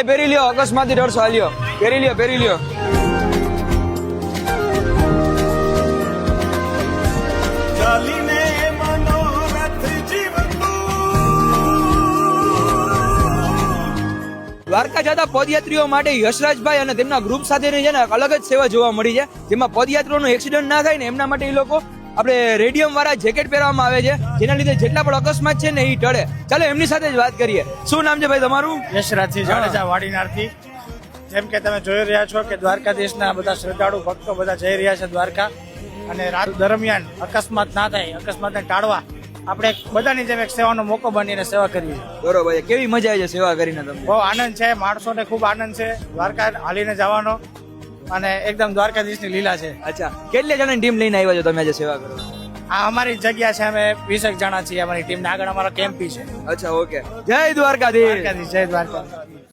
પહેરી લ્યો, અકસ્માતથી ડરશો. હાલ્યો, પહેરી લ્યો, પહેરી લ્યો. દ્વારકા જતા પદયાત્રીઓ માટે યશરાજભાઈ અને તેમના ગ્રુપ સાથેની છે ને અલગ જ સેવા જોવા મળી છે, જેમાં પદયાત્રીઓનું એક્સિડન્ટ ના થાય ને એમના માટે એ લોકો આપણે રેડિયમ વાળા જેકેટ પહેરવામાં આવે છે, જેના લીધે જેટલા પણ અકસ્માત છે ને એ ટળે. ચાલો એમની સાથે જ વાત કરીએ. શું નામ છે ભાઈ તમારું? યશરાજસિંહ જાડેજા, વાડીનારથી. જેમ કે તમે જોઈ રહ્યા છો કે દ્વારકાધીશના બધા શ્રદ્ધાળુ ભક્તો બધા જઈ રહ્યા છે દ્વારકા, અને રાત દરમિયાન અકસ્માત ના થાય, અકસ્માતને ટાળવા આપણે બધાની જેમ એક સેવાનો મોકો બનીને સેવા કરીએ. બરોબર. કેવી મજા આવી છે સેવા કરીને તમને? બહુ આનંદ છે, માણસોને ખૂબ આનંદ છે દ્વારકા હાલીને જવાનો, અને એકદમ દ્વારકાધીશની લીલા છે. અચ્છા, કેટલી જણાની ટીમ લઈને આવ્યા છો તમે આજે સેવા કરો? આ અમારી જગ્યા છે, અમે 20 જણા છીએ અમારી ટીમ. આગળ અમારો કેમ્પ બી છે. અચ્છા, ઓકે. જય દ્વારકાધીશ. દ્વારકાધીશ, જય દ્વારકાધીશ.